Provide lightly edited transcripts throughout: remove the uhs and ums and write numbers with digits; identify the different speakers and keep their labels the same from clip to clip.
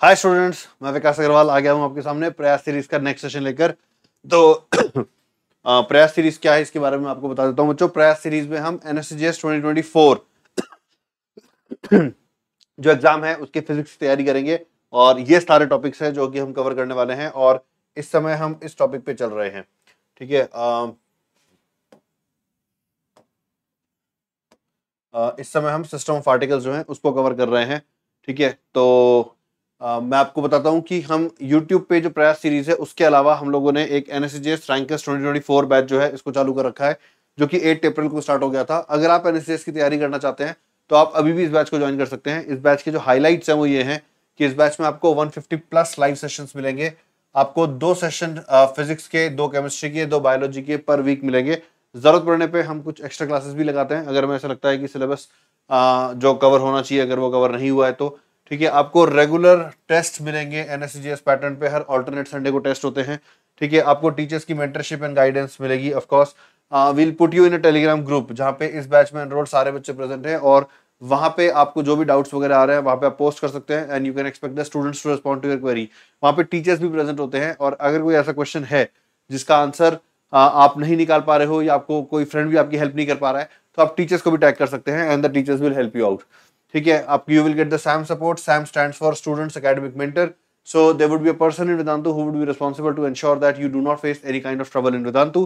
Speaker 1: Hi students, मैं विकास अग्रवाल आ गया हूँ आपके सामने प्रयास सीरीज का नेक्स्ट सेशन लेकर। तो प्रयास सीरीज क्या है इसके बारे में आपको बता देता हूँ बच्चों। प्रयास सीरीज में हम NSCGS 2024 जो एग्जाम है उसके फिजिक्स की तैयारी करेंगे और ये सारे टॉपिक्स हैं जो कि हम कवर करने वाले हैं और इस समय हम इस टॉपिक पे चल रहे हैं। ठीक है, इस समय हम सिस्टम ऑफ पार्टिकल्स जो है उसको कवर कर रहे हैं। ठीक है, तो मैं आपको बताता हूं कि हम YouTube पे जो प्रयास सीरीज है उसके अलावा हम लोगों ने एक NSCGS रैंकर्स 2024 बैच जो है इसको चालू कर रखा है, जो कि 8 अप्रैल को स्टार्ट हो गया था। अगर आप NSCGS की तैयारी करना चाहते हैं तो आप अभी भी इस बैच को ज्वाइन कर सकते हैं। इस बैच के जो हाईलाइट्स हैं वो ये हैं कि इस बैच में आपको 150 प्लस लाइव सेशंस मिलेंगे। आपको 2 सेशन फिजिक्स के, 2 केमिस्ट्री के, 2 बायोलॉजी के पर वीक मिलेंगे। जरूरत पड़ने पे हम कुछ एक्स्ट्रा क्लासेस भी लगाते हैं अगर हमें ऐसा लगता है कि सिलेबस जो कवर होना चाहिए अगर वो कवर नहीं हुआ है तो। ठीक है, आपको रेगुलर टेस्ट मिलेंगे NSCGS पैटर्न पे, हर ऑल्टरनेट संडे को टेस्ट होते हैं। ठीक है, आपको टीचर्स की मेंटरशिप एंड गाइडेंस मिलेगी। Of course will put you in a Telegram group जहाँ पे इस बैच में एनरोल्ड सारे बच्चे प्रेजेंट हैं और वहाँ पे आपको जो भी डाउट्स वगैरह आ रहे हैं वहाँ पे आप पोस्ट कर सकते हैं and you can expect the students to respond to your query. वहाँ पे टीचर्स भी प्रेजेंट होते हैं और अगर कोई ऐसा क्वेश्चन है जिसका आंसर आप नहीं निकाल पा रहे हो या आपको कोई फ्रेंड भी आपकी हेल्प नहीं कर पा रहा है तो आप टीचर्स को भी टैग कर सकते हैं and the teachers will help you out. ठीक है, आप you will get the SAM support. SAM stands for Students Academic Mentor. So there would be a person in Vedantu who would be responsible to ensure that you do not face any kind of trouble in Vedantu.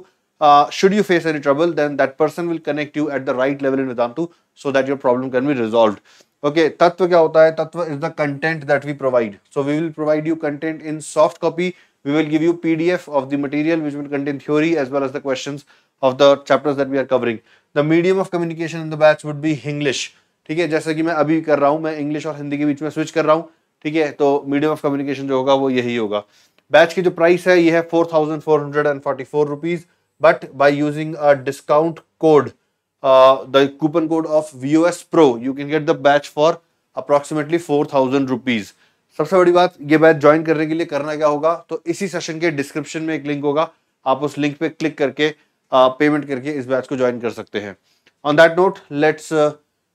Speaker 1: Should you face any trouble, then that person will connect you at the right level in Vedantu so that your problem can be resolved. Okay, तत्व क्या होता है? तत्व is the content that we provide. So we will provide you content in soft copy. We will give you PDF of the material which will contain theory as well as the questions of the chapters that we are covering. The medium of communication in the batch would be English. ठीक है, जैसे कि मैं अभी कर रहा हूं, मैं इंग्लिश और हिंदी के बीच में स्विच कर रहा हूं। ठीक है, तो मीडियम ऑफ कम्युनिकेशन जो होगा वो यही होगा। बैच की जो प्राइस है ये है 4444 rupees, but by using a discount code, the coupon code of VOS Pro you can get the batch for approximately 4000 rupees. सबसे बड़ी बात, ये बैच ज्वाइन करने के लिए करना क्या होगा, तो इसी सेशन के डिस्क्रिप्शन में एक लिंक होगा, आप उस लिंक पे क्लिक करके पेमेंट करके इस बैच को ज्वाइन कर सकते हैं। On that note let's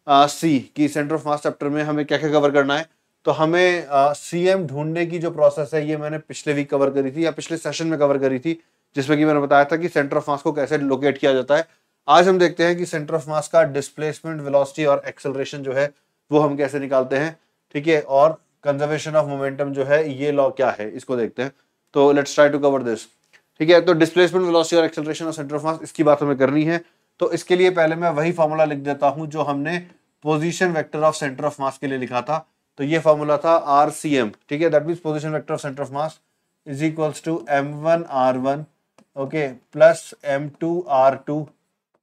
Speaker 1: see कि सेंटर ऑफ मास चैप्टर में हमें क्या क्या कवर करना है। तो हमें CM ढूंढने की जो प्रोसेस है ये मैंने पिछले वीक कवर करी थी या पिछले सेशन में कवर करी थी, जिसमें कि मैंने बताया था कि सेंटर ऑफ मास को कैसे लोकेट किया जाता है। आज हम देखते हैं कि सेंटर ऑफ मास का डिस्प्लेसमेंट, वेलोसिटी और एक्सेलरेशन जो है वो हम कैसे निकालते हैं। ठीक है, और कंजर्वेशन ऑफ मोमेंटम जो है ये लॉ क्या है इसको देखते हैं। तो let's try to cover this. ठीक है, तो डिस्प्लेसमेंट, वेलोसिटी और एक्सेलरेशन और सेंटर ऑफ मास, इसकी बात हमें करनी है। तो इसके लिए पहले मैं वही फॉर्मूला लिख देता हूं जो हमने position vector of centre of मास के लिए लिखा था। तो ये फॉर्मूला था RCM। ठीक है, that means position vector of centre of mass is equals to M1R1 okay plus M2R2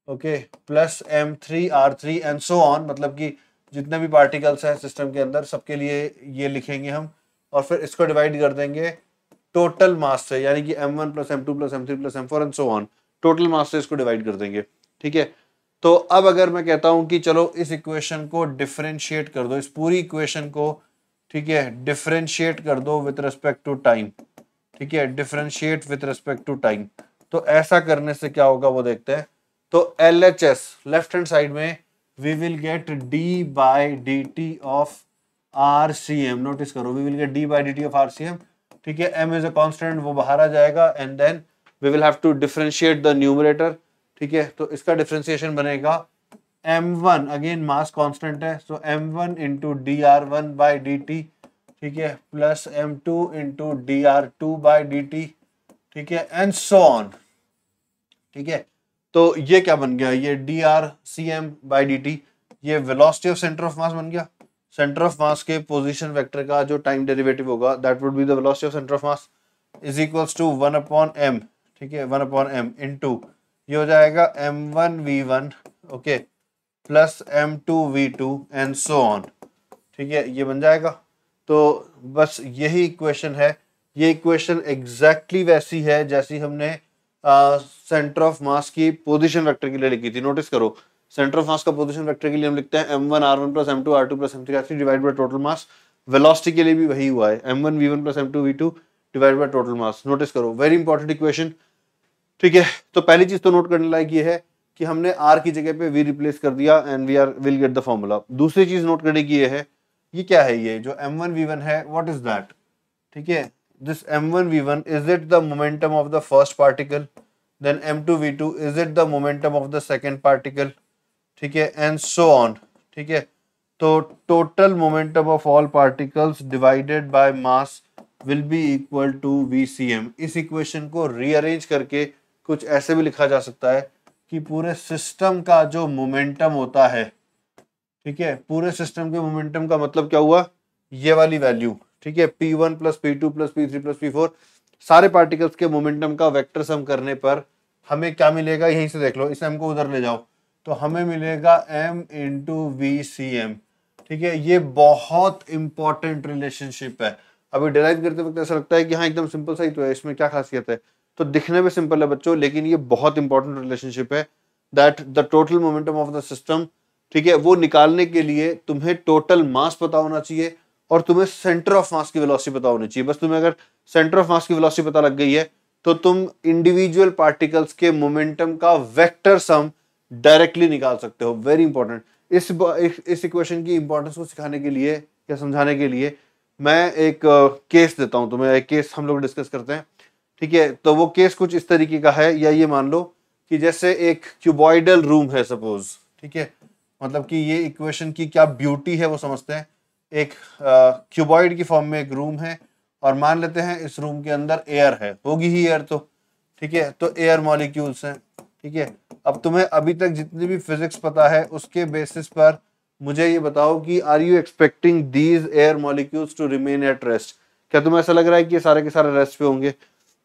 Speaker 1: okay plus M3R3 and so on. मतलब कि जितने भी पार्टिकल्स हैं सिस्टम के अंदर सबके लिए ये लिखेंगे हम और फिर इसको डिवाइड कर देंगे टोटल मास से, यानी कि M1 plus M2 plus M3 plus M4 and so on. Total mass से इसको डिवाइड कर देंगे। ठीक है, तो अब अगर मैं कहता हूं कि चलो इस इक्वेशन को डिफरेंशिएट कर दो, इस पूरी इक्वेशन को, ठीक है, डिफरेंशिएट कर दो विद रिस्पेक्ट टू टाइम। ठीक है, differentiate with respect to time. तो ऐसा करने से क्या होगा वो देखते हैं। तो LHS लेफ्ट हैंड साइड में we will get d/dt of RCM। Notice करो, we will get d/dt of RCM। ठीक है, M इज अ कांस्टेंट, वो बाहर आ जाएगा and then we will have to differentiate the numerator. ठीक है, तो इसका डिफरेंशिएशन बनेगा M1, अगेन मास कांस्टेंट है, सो M1 इंटू dr1/dt। ठीक है, प्लस M2 इंटू dr2/dt। ठीक है, एंड सो ऑन। ठीक है, तो ये क्या बन गया, ये drCM/dt, ये वेलोसिटी ऑफ सेंटर ऑफ मास बन गया। सेंटर ऑफ मास के पोजीशन वेक्टर का जो टाइम डेरिवेटिव होगा that would be the velocity of centre of mass is equals to 1/m। ठीक है, 1/m इंटू ये हो जाएगा M1V1 okay plus M2V2 and so on. ठीक है, ये बन जाएगा। तो बस यही इक्वेशन है। ये इक्वेशन एग्जैक्टली वैसी है जैसी हमने सेंटर ऑफ मास की पोजीशन वेक्टर के लिए लिखी थी। नोटिस करो, सेंटर ऑफ मास का पोजीशन वेक्टर के लिए हम लिखते हैं M1R1 plus M2R2 plus M3R3 divide by total mass. Velocity के लिए भी वही हुआ है, M1V1 plus M2V2 divide by total mass. Notice करो, वेरी इंपॉर्टेंट इक्वेशन। ठीक है, तो पहली चीज तो नोट करने लायक ये है कि हमने R की जगह पे V रिप्लेस कर दिया and will get the formula. दूसरी चीज नोट करने की ये है ये क्या है, ये जो m1v1 है, व्हाट इज दैट? ठीक है, this m1v1 is it the momentum of the first particle, then m2v2 is it the momentum of the second particle, ठीक है, एंड सो ऑन। ठीक है, तो total momentum of all particles divided by mass will be equal to VCM। इस equation को rearrange करके कुछ ऐसे भी लिखा जा सकता है कि पूरे सिस्टम का जो मोमेंटम होता है, ठीक है, पूरे सिस्टम के मोमेंटम का मतलब क्या हुआ, ये वाली वैल्यू, ठीक है, P1 plus P2 plus P3 plus P4, सारे पार्टिकल्स के मोमेंटम का वेक्टर सम करने पर हमें क्या मिलेगा, यहीं से देख लो, इस m को उधर ले जाओ तो हमें मिलेगा m इंटू VCM। ठीक है, ये बहुत इंपॉर्टेंट रिलेशनशिप है। अभी डिराइव करते वक्त ऐसा लगता है कि हाँ एकदम सिंपल सा ही तो है, इसमें क्या खासियत है, तो दिखने में सिंपल है बच्चों, लेकिन ये बहुत इंपॉर्टेंट रिलेशनशिप है, that the total momentum of the system, ठीक है, वो निकालने के लिए तुम्हें टोटल मास पता होना चाहिए और तुम्हें सेंटर ऑफ मास की वेलोसिटी पता होनी चाहिए। बस तुम्हें अगर सेंटर ऑफ मास की वेलोसिटी पता लग गई है तो तुम इंडिविजुअल पार्टिकल्स के मोमेंटम का वेक्टर सम डायरेक्टली निकाल सकते हो। Very important. इस इक्वेशन की इंपॉर्टेंस को सिखाने के लिए या समझाने के लिए मैं एक केस देता हूं तुम्हें, एक केस हम लोग डिस्कस करते हैं। ठीक है, तो वो केस कुछ इस तरीके का है, या ये मान लो कि जैसे एक क्यूबॉइडल रूम है सपोज, ठीक है, मतलब कि ये इक्वेशन की क्या ब्यूटी है वो समझते हैं। एक क्यूबॉइड की फॉर्म में एक रूम है और मान लेते हैं इस रूम के अंदर एयर है, होगी ही एयर तो, ठीक है, तो एयर मॉलिक्यूल्स हैं। ठीक है, अब तुम्हें अभी तक जितनी भी फिजिक्स पता है उसके बेसिस पर मुझे ये बताओ कि are you expecting these air molecules to remain at rest? क्या तुम्हें ऐसा लग रहा है कि ये सारे के सारे रेस्ट पे होंगे?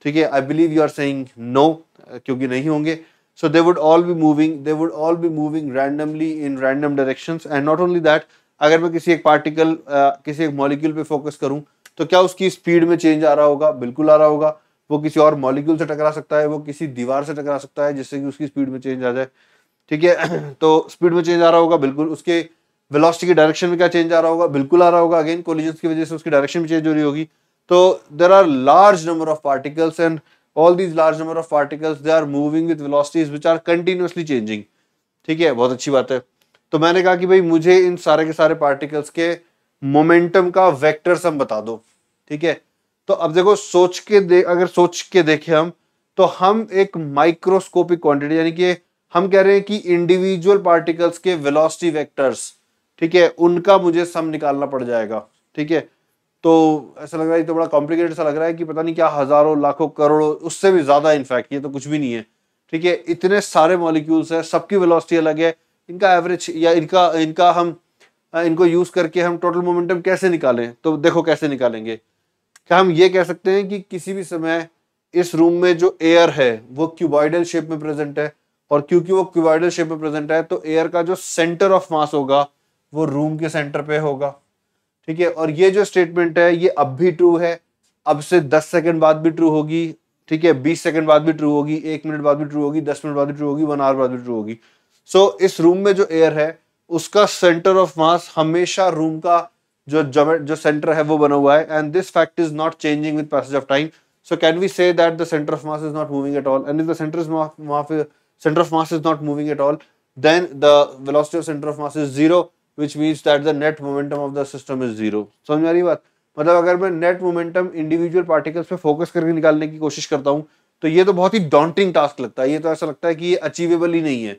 Speaker 1: ठीक है, I believe you are saying no, क्योंकि नहीं होंगे। So they would all be moving randomly in random directions, and not only that, अगर मैं किसी एक पार्टिकल किसी एक मॉलिक्यूल पे फोकस करूं तो क्या उसकी स्पीड में चेंज आ रहा होगा? बिल्कुल आ रहा होगा। वो किसी और मॉलिक्यूल से टकरा सकता है, वो किसी दीवार से टकरा सकता है जिससे कि उसकी स्पीड में चेंज आ जाए। ठीक है, तो स्पीड में चेंज आ रहा होगा, बिल्कुल। उसके वेलोसिटी की डायरेक्शन में क्या चेंज आ रहा होगा? बिल्कुल आ रहा होगा। अगेन कोलिजन्स की वजह से उसकी डायरेक्शन भी चेंज हो रही होगी। तो there are large number of particles, and all these large number of particles, they are moving with velocities which are continuously changing। ठीक है, बहुत अच्छी बात है। तो मैंने कहा कि भाई मुझे इन सारे के सारे पार्टिकल्स के मोमेंटम का वेक्टर सम बता दो। ठीक है, तो अब देखो अगर सोच के देखें हम, तो हम एक माइक्रोस्कोपिक क्वांटिटी, यानी कि हम कह रहे हैं कि इंडिविजुअल पार्टिकल्स के वेलोसिटी वेक्टर्स, ठीक है, उनका मुझे सम निकालना पड़ जाएगा। ठीक है, तो ऐसा लग रहा है ये तो बड़ा कॉम्प्लिकेटेड सा लग रहा है कि पता नहीं क्या हजारों लाखों करोड़ों, उससे भी ज्यादा इनफैक्ट, ये तो कुछ भी नहीं है। ठीक है, इतने सारे मॉलिक्यूल्स हैं, सबकी वेलोसिटी अलग है, इनका एवरेज या इनका हम इनको यूज करके हम टोटल मोमेंटम कैसे निकालें? तो देखो कैसे निकालेंगे। क्या हम ये कह सकते हैं कि किसी भी समय इस रूम में जो एयर है वो क्यूबॉइडल शेप में प्रेजेंट है, और क्योंकि वो क्यूबॉइडल शेप में प्रेजेंट है तो एयर का जो सेंटर ऑफ मास होगा वो रूम के सेंटर पे होगा। ठीक है, और ये जो स्टेटमेंट है ये अब भी ट्रू है, अब से 10 सेकंड बाद भी ट्रू होगी, ठीक है, 20 सेकंड बाद भी ट्रू होगी, 1 मिनट बाद भी ट्रू होगी, 10 मिनट बाद भी ट्रू होगी, 1 आवर बाद भी ट्रू होगी। सो इस रूम में जो एयर है उसका सेंटर ऑफ मास हमेशा रूम का जो सेंटर है वो बना हुआ है, and this fact is not changing with passage of time. So can we say that the centre of mass is not moving at all, and if the centre of mass is not moving at all, then the velocity of center of mass is zero, which means that the net momentum of the system is zero। समझ में आ रही बात? मतलब अगर मैं net momentum individual particles पे focus करके निकालने की कोशिश करता हूं तो ये तो बहुत ही डॉन्टिंग टास्क लगता है, ये तो ऐसा लगता है कि ये अचीवेबल ही नहीं है।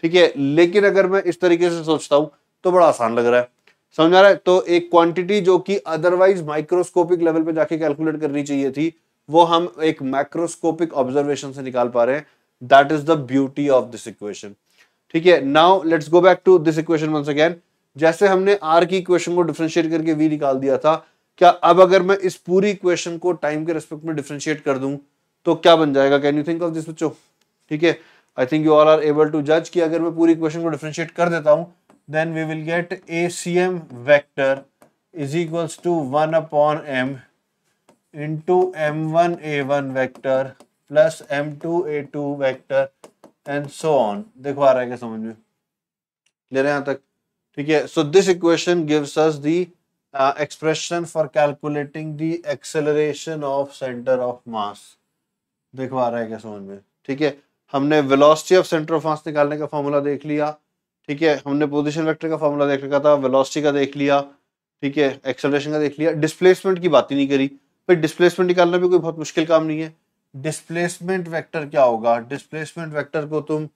Speaker 1: ठीक है, लेकिन अगर मैं इस तरीके से सोचता हूं तो बड़ा आसान लग रहा है। समझ आ रहा है? तो एक क्वांटिटी जो कि अदरवाइज माइक्रोस्कोपिक लेवल पे जाके कैलकुलेट करनी चाहिए थी, वो हम एक मैक्रोस्कोपिक ऑब्जर्वेशन से निकाल पा रहे हैं। That is the beauty of this equation. ठीक है, now let's go back to this equation once again. जैसे हमने आर की इक्वेशन को डिफरेंशिएट करके वी निकाल दिया था, क्या अब अगर मैं इस पूरी इक्वेशन को टाइम के रेस्पेक्ट में डिफरेंशिएट कर दूं तो क्या बन जाएगा? Can you think of this बच्चों? ठीक है, I think you all are able to जज कि अगर मैं पूरी इक्वेशन को डिफरेंशिएट कर देता हूं then we will get ACM vector is equals to 1 upon m into m1a1 vector plus m2a2 vector and so on. देखो आ रहा है क्या समझ में? ले रहे हैं यहां तक? ठीक है, so this equation gives us the expression for calculating the acceleration of centre of मास। देखो आ रहा है क्या समझ में? ठीक है, हमने वेलोसिटी ऑफ सेंटर ऑफ मास निकालने का फॉर्मूला देख लिया। ठीक है, हमने पोजीशन वेक्टर का फॉर्मूला देख रखा था, वेलोसिटी का देख लिया। ठीक है, एक्सेलरेशन का देख लिया, डिस्प्लेसमेंट की बात ही नहीं करी। फिर डिस्प्लेसमेंट निकालना भी कोई बहुत मुश्किल काम नहीं है। डिस्प्लेसमेंट वेक्टर क्या होगा? डिस्प्लेसमेंट वेक्टर को तुम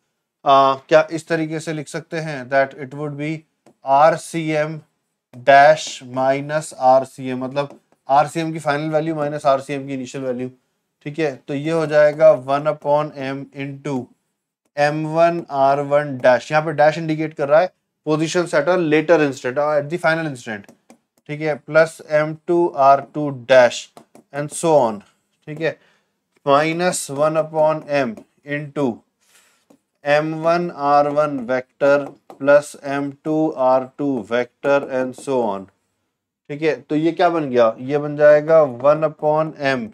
Speaker 1: क्या इस तरीके से लिख सकते हैं that it would be RCM dash minus RCM, मतलब RCM की फाइनल वैल्यू माइनस RCM की इनिशियल वैल्यू। ठीक है, तो ये हो जाएगा 1/m into M1 R1 dash, यहाँ पे डैश इंडिकेट कर रहा है position at a later instant, at the final instant. ठीक है, plus M2 R2 dash and so on. ठीक है, minus 1/m into M1 R1 vector plus M2 R2 vector and so on. ठीक है, तो ये क्या बन गया? ये बन जाएगा 1/m,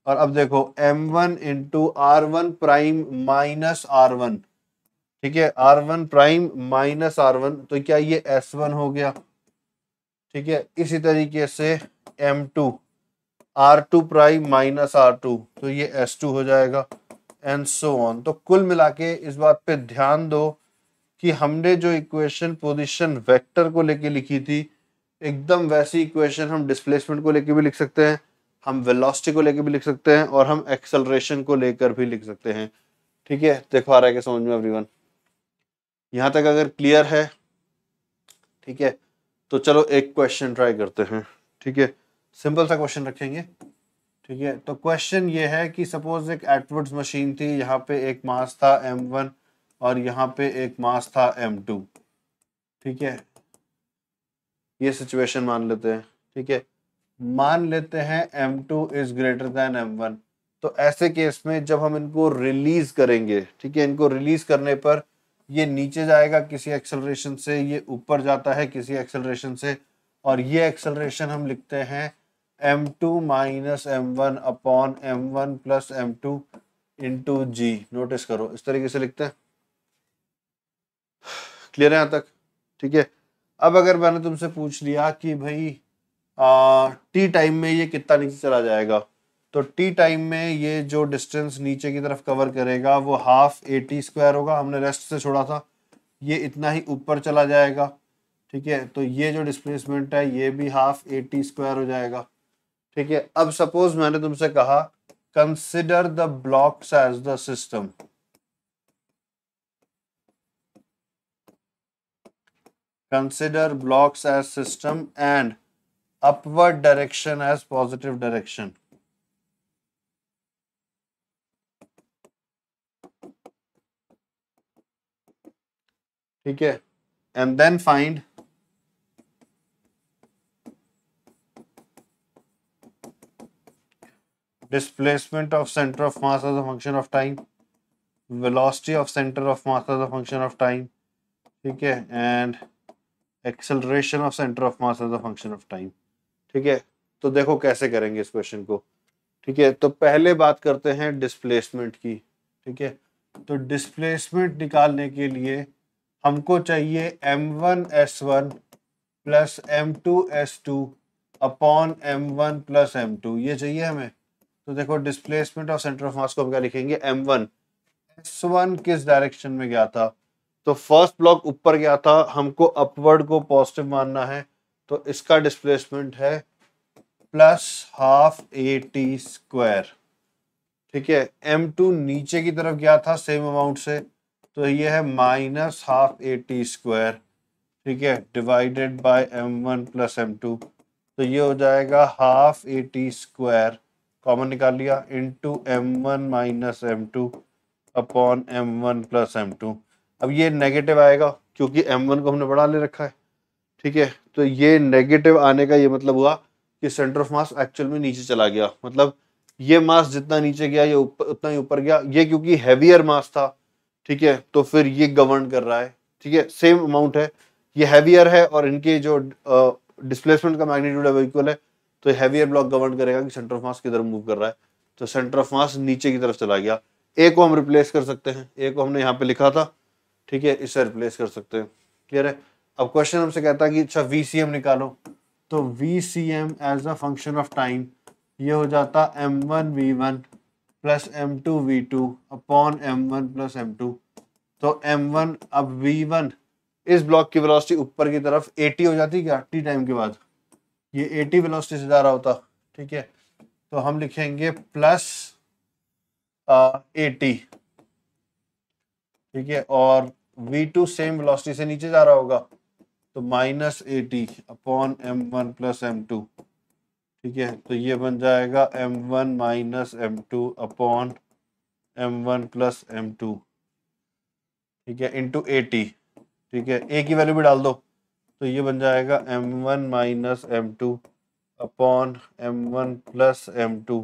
Speaker 1: और अब देखो M1 into R1 prime minus R1। ठीक है, R1 प्राइम माइनस R1, तो क्या ये S1 हो गया? ठीक है, इसी तरीके से M2 R2 prime minus R2, तो ये S2 हो जाएगा एंड सो ऑन। तो कुल मिला के इस बात पे ध्यान दो कि हमने जो इक्वेशन पोजीशन वेक्टर को लेके लिखी थी, एकदम वैसी इक्वेशन हम डिस्प्लेसमेंट को लेके भी लिख सकते हैं, हम वेलोसिटी को लेके भी लिख सकते हैं, और हम एक्सेलरेशन को लेकर भी लिख सकते हैं। ठीक है, देखो आ रहा है कि समझ में एवरीवन? यहाँ तक अगर क्लियर है, ठीक है, तो चलो एक क्वेश्चन ट्राई करते हैं। ठीक है, सिंपल सा क्वेश्चन रखेंगे। ठीक है, तो क्वेश्चन ये है कि सपोज एक एटवुड्स मशीन थी, यहाँ पे एक मास था M1 और यहाँ पे एक मास था M2। ठीक है, ये सिचुएशन मान लेते हैं। ठीक है, मान लेते हैं M2 is greater than M1। तो ऐसे केस में जब हम इनको रिलीज करेंगे, ठीक है, इनको रिलीज करने पर ये नीचे जाएगा किसी एक्सेलरेशन से, ये ऊपर जाता है किसी एक्सेलरेशन से, और ये एक्सेलरेशन हम लिखते हैं M2 minus M1 upon M1 plus M2 into G। Notice करो, इस तरीके से लिखते हैं। क्लियर है यहाँ तक? ठीक है, अब अगर मैंने तुमसे पूछ लिया कि भाई टी टाइम में ये कितना नीचे चला जाएगा, तो टी टाइम में ये जो डिस्टेंस नीचे की तरफ कवर करेगा वो हाफ AT² होगा, हमने रेस्ट से छोड़ा था, ये इतना ही ऊपर चला जाएगा। ठीक है, तो ये जो डिस्प्लेसमेंट है ये भी हाफ AT² हो जाएगा। ठीक है, अब सपोज मैंने तुमसे कहा consider the blocks as the system. Consider blocks as system and upward direction as positive direction। ठीक है, and then find displacement of center of mass as a function of time, velocity of center of mass as a function of time, ठीक है, and acceleration of center of mass as a function of time। ठीक है, तो देखो कैसे करेंगे इस question को। ठीक है, तो पहले बात करते हैं डिस्प्लेसमेंट की। ठीक है, तो डिस्प्लेसमेंट निकालने के लिए हमको चाहिए M1 S1 plus M2 S2 upon M1 plus M2, ये चाहिए हमें। तो देखो डिस्प्लेसमेंट ऑफ सेंटर ऑफ मास को हम क्या लिखेंगे? M1। S1 किस डायरेक्शन में गया था? तो फर्स्ट ब्लॉक ऊपर गया था, हमको अपवर्ड को पॉजिटिव मानना है, तो इसका डिस्प्लेसमेंट है प्लस हाफ AT²। ठीक है, M2 नीचे की तरफ गया था सेम अमाउंट से, तो ये है माइनस हाफ AT²। ठीक है, divided by M1 plus M2, तो ये हो जाएगा हाफ AT², कॉमन निकाल लिया, into M1 minus M2 upon M1 plus M2। अब ये नेगेटिव आएगा क्योंकि M1 को हमने बढ़ा ले रखा है। ठीक है, तो ये नेगेटिव आने का ये मतलब हुआ कि सेंटर ऑफ मास एक्चुअल में नीचे चला गया, मतलब ये मास जितना नीचे गया ये उतना ही ऊपर गया। ये क्योंकि हैवियर मास था, ठीक है, तो फिर ये गवर्न कर रहा है। ठीक है, सेम अमाउंट है, ये हैवियर है और इनके जो डिस्प्लेसमेंट का मैग्नीट्यूड है वो इक्वल है, तो हैवियर ब्लॉक गवर्न करेगा कि सेंटर ऑफ मास किधर मूव कर रहा है। तो सेंटर ऑफ मास नीचे की तरफ चला गया। ए को हम रिप्लेस कर सकते हैं, ए को हमने यहाँ पे लिखा था, ठीक है, इससे रिप्लेस कर सकते हैं। क्लियर है? अब क्वेश्चन हमसे कहता है कि अच्छा VCM निकालो, तो VCM as a function of time ये हो जाता M1 V1 plus M2 V2 upon M1 plus M2। तो M1 अब V1 इस ब्लॉक की वेलोसिटी ऊपर की तरफ 80 हो जाती क्या टी टाइम के बाद? ये 80 वेलोसिटी से जा रहा होता, ठीक है, तो हम लिखेंगे प्लस 80, ठीक है, और v2 सेम वेलोसिटी से नीचे जा रहा होगा तो minus 80 upon m1 plus m2, ठीक है, तो ये बन जाएगा m1 minus m2 upon m1 plus m2, ठीक है, इंटू 80, ठीक है, a की वैल्यू भी डाल दो तो ये बन जाएगा m1 minus m2 upon m1 plus m2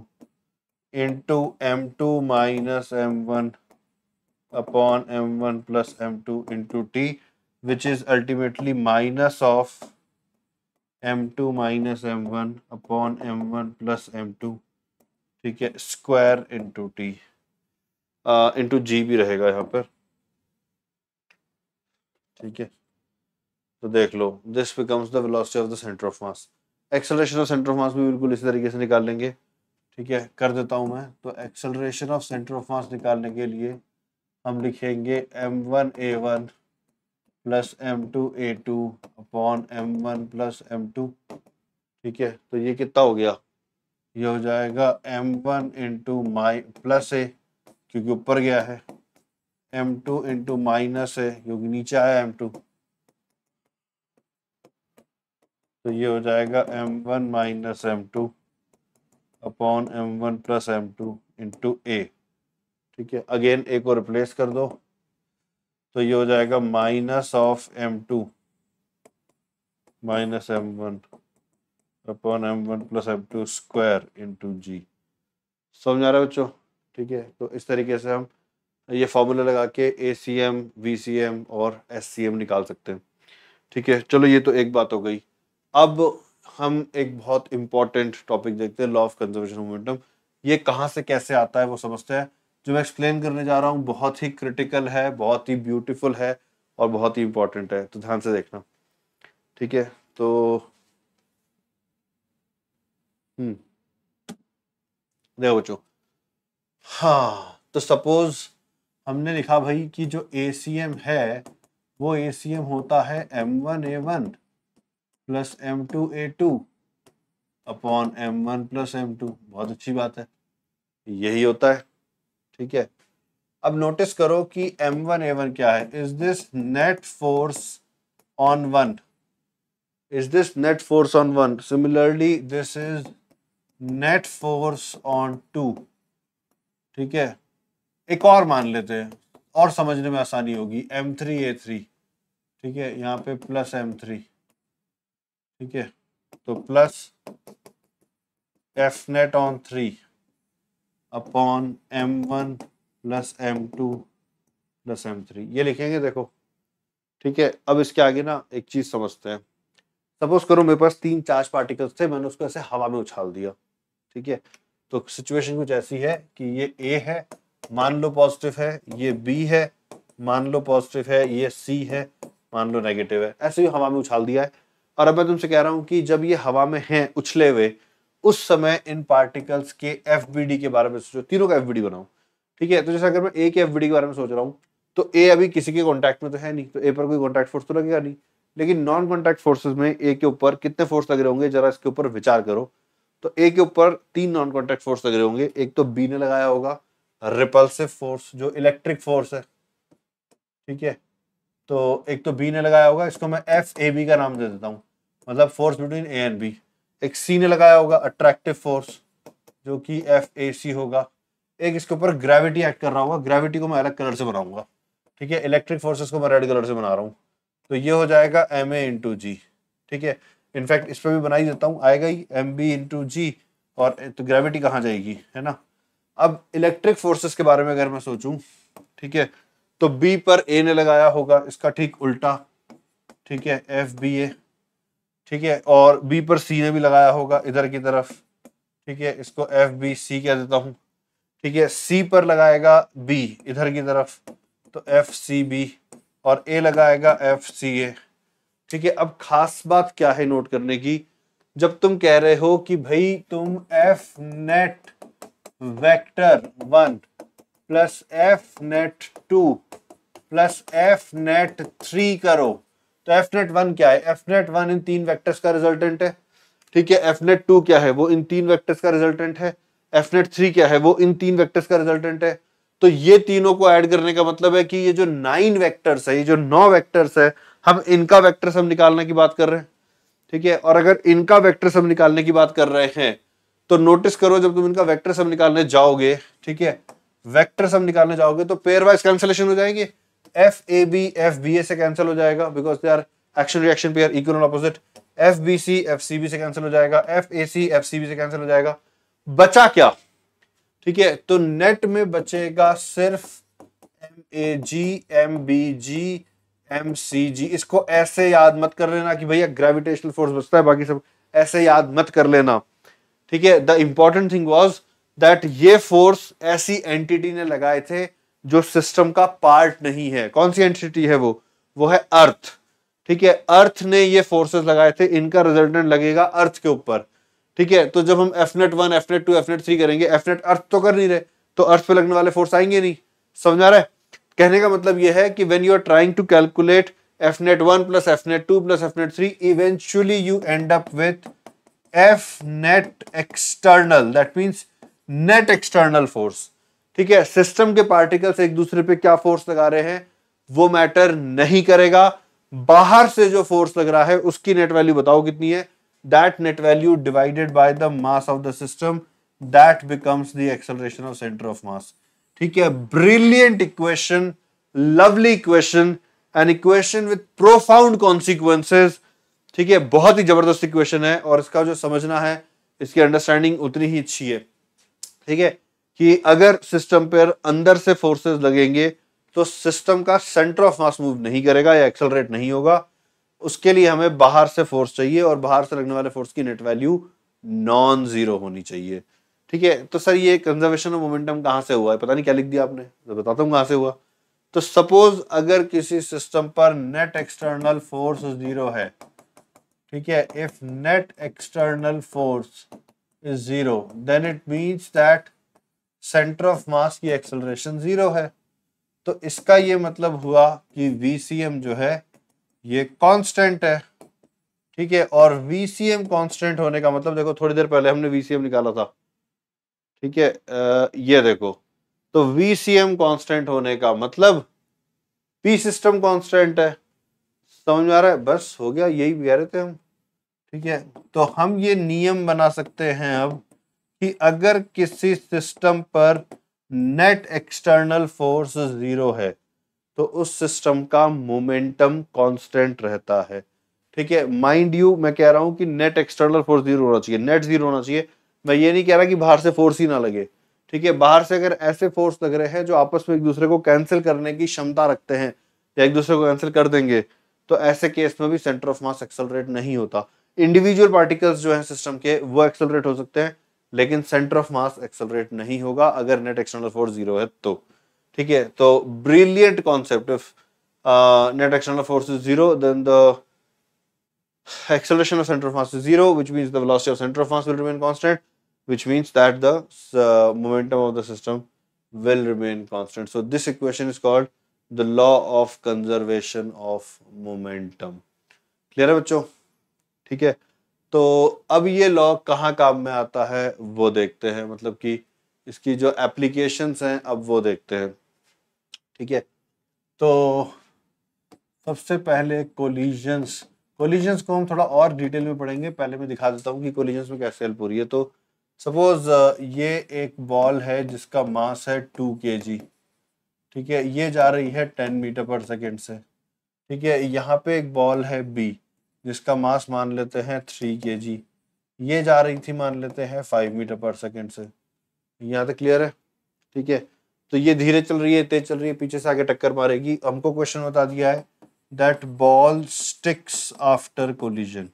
Speaker 1: into m2 minus m1 upon m1 plus m2 into t, which is ultimately minus of m2 minus m1 upon m1 plus m2, ठीक है, square into t, into g भी रहेगा यहाँ पर, ठीक है, तो देख लो this becomes the velocity of the centre of mass. Acceleration of centre of mass भी बिल्कुल इसी तरीके से निकाल लेंगे, ठीक है, कर देता हूं मैं। तो एक्सेलरेशन ऑफ सेंटर ऑफ मास निकालने के लिए हम लिखेंगे m1a1 plus m2a2 upon m1 plus m2, ठीक है, तो ये कितना हो गया, ये हो जाएगा m1 इंटू माई प्लस ए क्योंकि ऊपर गया है, m2 इंटू माइनस ए क्योंकि नीचे आया m2, तो ये हो जाएगा m1 minus m2 upon m1 plus m2 into a, ठीक है, अगेन ए को रिप्लेस कर दो तो ये हो जाएगा minus of m2 minus m1 upon m1 plus m2 square into G. समझ आ रहा है बच्चों, ठीक है, तो इस तरीके से हम ये फॉर्मूला लगा के ACM, VCM और SCM निकाल सकते हैं, ठीक है। चलो ये तो एक बात हो गई। अब हम एक बहुत इंपॉर्टेंट टॉपिक देखते हैं, law of conservation of momentum. ये कहाँ से कैसे आता है वो समझते हैं। जो मैं एक्सप्लेन करने जा रहा हूँ बहुत ही क्रिटिकल है, बहुत ही ब्यूटीफुल है और बहुत ही इंपॉर्टेंट है, तो ध्यान से देखना, ठीक है। तो देखो बच्चों, हाँ, तो सपोज हमने लिखा भाई कि जो ACM है वो ACM होता है m1a1 plus m2a2 upon m1 plus m2। बहुत अच्छी बात है, यही होता है, ठीक है। अब नोटिस करो कि m1a1 क्या है, is this net force on one, is this net force on one, similarly this is net force on two, ठीक है। एक और मान लेते हैं और समझने में आसानी होगी, m3a3, ठीक है, यहाँ पे प्लस m3, ठीक है, तो plus F net on 3 upon m1 plus m2 plus m3, ये लिखेंगे देखो, ठीक है। अब इसके आगे ना एक चीज समझते हैं। सपोज करो मेरे पास 3 चार्ज पार्टिकल्स थे, मैंने उसको ऐसे हवा में उछाल दिया, ठीक है। तो सिचुएशन कुछ ऐसी है कि ये A है, मान लो पॉजिटिव है, ये B है, मान लो पॉजिटिव है, ये C है, मान लो नेगेटिव है, ऐसे ही हवा में उछाल दिया है। और अब मैं तुमसे कह रहा हूं कि जब ये हवा में हैं उछले हुए, उस समय इन पार्टिकल्स के FBD के बारे में सोचो, तीनों का FBD बनाओ, ठीक है। तो जैसे अगर मैं A के FBD के बारे में सोच रहा हूँ तो A अभी किसी के कॉन्टैक्ट में तो है नहीं, तो A पर कोई कॉन्टैक्ट फोर्स तो लगेगा नहीं, लेकिन नॉन कॉन्टैक्ट फोर्सेस में A के ऊपर कितने फोर्स लग रहे होंगे, जरा इसके ऊपर विचार करो। तो A के ऊपर 3 नॉन कॉन्टैक्ट फोर्स लग रहे होंगे। एक तो B ने लगाया होगा रिपल्सिव फोर्स, जो इलेक्ट्रिक फोर्स है, ठीक है। तो एक तो B ने लगाया होगा, इसको मैं FAB का नाम दे देता हूँ, मतलब force between A and B। एक C ने लगाया होगा अट्रैक्टिव फोर्स, जो कि FAC होगा। एक इसके ऊपर ग्रेविटी एक्ट कर रहा होगा, ग्रेविटी को मैं अलग कलर से बनाऊंगा, ठीक है। इलेक्ट्रिक फोर्सेस को मैं रेड कलर से बना रहा हूँ, तो ये हो जाएगा MA इंटू जी, ठीक है। इनफैक्ट इस पर भी बना ही देता हूँ, आएगा ही MB इंटू जी, और तो ग्रेविटी कहाँ जाएगी, है ना। अब इलेक्ट्रिक फोर्सेस के बारे में अगर मैं सोचूं, ठीक है, तो B पर A ने लगाया होगा, इसका ठीक उल्टा, ठीक है, FBA, ठीक है, और B पर C ने भी लगाया होगा इधर की तरफ, ठीक है, इसको FBC कह देता हूँ, ठीक है। C पर लगाएगा B इधर की तरफ, तो FCB, और A लगाएगा FCA, ठीक है। अब खास बात क्या है नोट करने की, जब तुम कह रहे हो कि भाई तुम F net vector 1 plus F net 2 plus F net 3 करो, तो F नेट 1 क्या है, F नेट 1 इन 3 वेक्टर्स का रिजल्टेंट है, ठीक है, एफ नेट 2 क्या है, वो इन 3 वेक्टर्स का रिजल्टेंट है, एफ नेट 3 क्या है, वो इन 3 वेक्टर्स का रिजल्टेंट है। तो ये तीनों को ऐड करने का मतलब है कि ये जो 9 वेक्टर्स है, ये जो 9 वेक्टर्स है, हम इनका वेक्टर सम निकालने की बात कर रहे हैं। ठीक है, और अगर इनका वेक्टर सम निकालने की बात कर रहे हैं तो नोटिस करो, जब तुम इनका वेक्टर सम निकालने जाओगे, ठीक है, वेक्टर सम निकालने जाओगे तो पेयर वाइज कैंसिलेशन हो जाएंगे। F A B F B A से कैंसिल हो जाएगा because they are action reaction pair, equal और opposite. F B C F C B से कैंसिल हो जाएगा, F A C F C B से कैंसिल हो जाएगा। बचा क्या? ठीक है, तो नेट में बचेगा सिर्फ M A G M B G M C G. इसको ऐसे याद मत कर लेना कि भैया ग्रेविटेशनल फोर्स बचता है, बाकी सब ऐसे याद मत कर लेना। ठीक है, the important thing was that ये फोर्स ऐसी एंटिटी ने लगाए थे जो सिस्टम का पार्ट नहीं है। कौन सी एंटिटी है वो है अर्थ। ठीक है, अर्थ ने ये फोर्सेस लगाए थे, इनका रिजल्टेंट लगेगा अर्थ के ऊपर। ठीक है, तो जब हम F net 1 F net 2 F net 3 करेंगे, एफ नेट अर्थ तो कर नहीं रहे, तो अर्थ पे लगने वाले फोर्स आएंगे नहीं। समझ आ रहा है? कहने का मतलब यह है कि when you are trying to calculate F net 1 plus F net 2 plus F net 3, eventually you end up with F net external, that means net external force. ठीक है, सिस्टम के पार्टिकल्स एक दूसरे पे क्या फोर्स लगा रहे हैं वो मैटर नहीं करेगा, बाहर से जो फोर्स लग रहा है उसकी नेट वैल्यू बताओ कितनी है, that net value divided by the mass of the system, that becomes the acceleration of centre of मास। ठीक है, brilliant equation, lovely equation, an equation with profound consequences. ठीक है, बहुत ही जबरदस्त इक्वेशन है और इसका जो समझना है, इसकी अंडरस्टैंडिंग उतनी ही अच्छी है। ठीक है, कि अगर सिस्टम पर अंदर से फोर्सेस लगेंगे तो सिस्टम का सेंटर ऑफ मास मूव नहीं करेगा या एक्सेलरेट नहीं होगा, उसके लिए हमें बाहर से फोर्स चाहिए और बाहर से लगने वाले फोर्स की नेट वैल्यू नॉन जीरो होनी चाहिए। ठीक है, तो सर ये कंजर्वेशन ऑफ मोमेंटम कहां से हुआ है? पता नहीं क्या लिख दिया आपने, तो बताता हूं कहां से हुआ। तो सपोज अगर किसी सिस्टम पर नेट एक्सटर्नल फोर्स जीरो है, ठीक है, if net external force is zero then it means that center of mass की एक्सेलरेशन जीरो है। तो इसका ये मतलब हुआ कि VCM जो है ये कांस्टेंट है। ठीक है, और VCM कांस्टेंट होने का मतलब देखो, थोड़ी देर पहले हमने VCM निकाला था। ठीक है, ये देखो, तो VCM कांस्टेंट होने का मतलब P सिस्टम कांस्टेंट है। समझ में आ रहा है? बस हो गया, यही कह रहे थे हम। ठीक है, तो हम ये नियम बना सकते हैं अब कि अगर किसी सिस्टम पर नेट एक्सटर्नल फोर्स जीरो है तो उस सिस्टम का मोमेंटम कांस्टेंट रहता है। ठीक है, माइंड यू मैं कह रहा हूं कि नेट एक्सटर्नल फोर्स जीरो होना चाहिए, नेट जीरो होना चाहिए। मैं ये नहीं कह रहा कि बाहर से फोर्स ही ना लगे। ठीक है, बाहर से अगर ऐसे फोर्स लग रहे हैं जो आपस में एक दूसरे को कैंसिल करने की क्षमता रखते हैं या एक दूसरे को कैंसिल कर देंगे, तो ऐसे केस में भी सेंटर ऑफ मास एक्सेलरेट नहीं होता। इंडिविजुअल पार्टिकल्स जो है सिस्टम के वो एक्सेलरेट हो सकते हैं, लेकिन सेंटर ऑफ मास एक्सेलरेट नहीं होगा अगर नेट एक्सटर्नल फोर्स जीरो है तो। ठीक है, तो brilliant concept. If net external force is zero then the acceleration of center of mass is zero, which means the velocity of center of mass will remain constant, which means that the momentum of the system will remain constant. So this equation is called the law of conservation of momentum. Clear है बच्चों? ठीक है, तो अब ये law कहाँ काम में आता है वो देखते हैं, मतलब कि इसकी जो एप्लीकेशंस हैं अब वो देखते हैं। ठीक है, तो सबसे पहले कोलिजन्स को हम थोड़ा और डिटेल में पढ़ेंगे। पहले मैं दिखा देता हूँ कि कोलिजन्स में कैसे हेल्प हो रही है। तो सपोज ये एक बॉल है जिसका मास है 2 kg। ठीक है, ये जा रही है 10 मीटर पर सेकेंड से। ठीक है, यहाँ पे एक बॉल है B जिसका मास मान लेते हैं 3 kg, ये जा रही थी मान लेते हैं 5 मीटर पर सेकेंड से। यहाँ तक क्लियर है? ठीक है, तो ये धीरे चल रही है, तेज चल रही है, पीछे से आके टक्कर मारेगी। हमको क्वेश्चन बता दिया है that ball sticks after collision,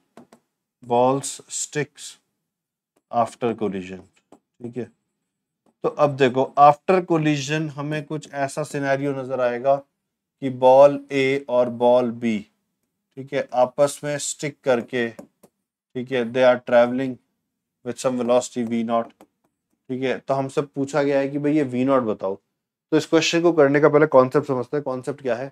Speaker 1: balls sticks after collision। ठीक है, तो अब देखो आफ्टर कोलिजन हमें कुछ ऐसा सिनेरियो नजर आएगा कि बॉल A और बॉल B, ठीक है, आपस में स्टिक करके, ठीक है, they are travelling with some velocity V0। ठीक है, तो हमसे पूछा गया है कि भाई ये V0 बताओ। तो इस क्वेश्चन को करने का पहले कॉन्सेप्ट समझते हैं। कॉन्सेप्ट क्या है?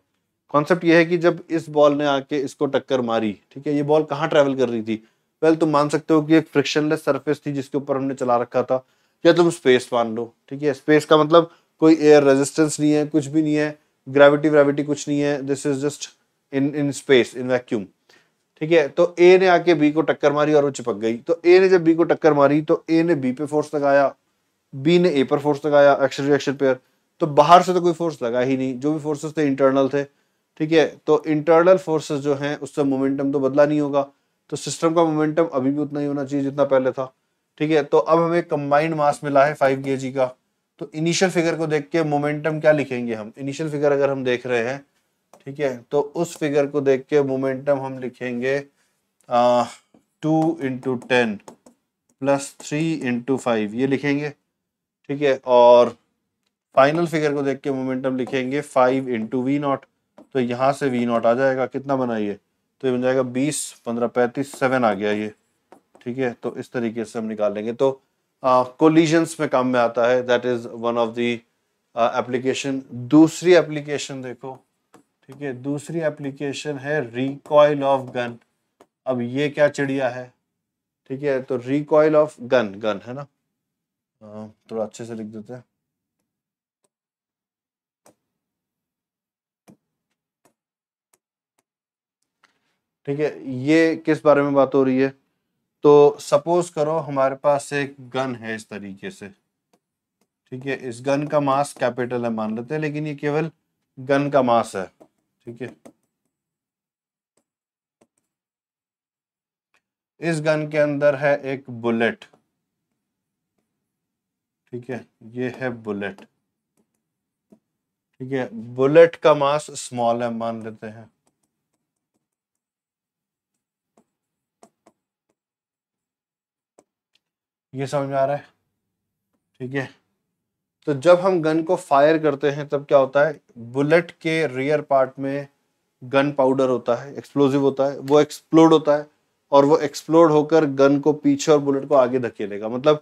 Speaker 1: कॉन्सेप्ट ये है कि जब इस बॉल ने आके इसको टक्कर मारी, ठीक है, ये बॉल कहाँ ट्रेवल कर रही थी? वेल तुम मान सकते हो कि एक फ्रिक्शनलेस सरफेस थी जिसके ऊपर हमने चला रखा था, या तुम स्पेस मान लो, ठीक है। स्पेस का मतलब कोई एयर रेजिस्टेंस नहीं है, कुछ भी नहीं है, ग्रेविटी कुछ नहीं है, this is just in space, in vacuum, ठीक है। तो ए ने आके बी को टक्कर मारी और वो चिपक गई। तो ए ने जब बी को टक्कर मारी तो ए ने बी पे फोर्स लगाया, बी ने ए पर फोर्स लगाया, एक्शन रिएक्शन पेयर। तो बाहर से तो कोई फोर्स लगा ही नहीं, जो भी फोर्सेस थे इंटरनल थे, ठीक है। तो इंटरनल फोर्सेस जो हैं उससे मोमेंटम तो बदला नहीं होगा, तो सिस्टम का मोमेंटम अभी भी उतना ही होना चाहिए जितना पहले था, ठीक है। तो अब हमें कंबाइंड मास मिला है 5 kg का। तो इनिशियल फिगर को देख के मोमेंटम क्या लिखेंगे हम, इनिशियल फिगर अगर हम देख रहे हैं, ठीक है, तो उस फिगर को देख के मोमेंटम हम लिखेंगे 2 × 10 + 3 × 5 ये लिखेंगे, ठीक है। और फाइनल फिगर को देख के मोमेंटम लिखेंगे 5 × V0। तो यहाँ से V0 आ जाएगा, कितना बना ये, तो ये बन जाएगा 20, 15, 35, 7 आ गया ये, ठीक है। तो इस तरीके से हम निकाल लेंगे। तो कोलिजन्स में काम में आता है, that is one of the application. दूसरी एप्लीकेशन देखो, ठीक है, दूसरी एप्लीकेशन है रिकॉइल ऑफ गन। अब ये क्या चिड़िया है, ठीक है। तो रिकॉइल ऑफ गन, गन है ना, थोड़ा अच्छे से लिख देते हैं। ठीक है, ये किस बारे में बात हो रही है, तो सपोज करो हमारे पास एक गन है इस तरीके से, ठीक है। इस गन का मास कैपिटल है मान लेते हैं, लेकिन ये केवल गन का मास है, ठीक है। इस गन के अंदर है एक बुलेट, ठीक है, ये है बुलेट, ठीक है। बुलेट का मास स्मॉल है मान लेते हैं, ये समझ में आ रहा है, ठीक है। तो जब हम गन को फायर करते हैं तब क्या होता है, बुलेट के रियर पार्ट में गन पाउडर होता है, एक्सप्लोजिव होता है, वो एक्सप्लोड होता है, और वो एक्सप्लोड होकर गन को पीछे और बुलेट को आगे धकेलेगा। मतलब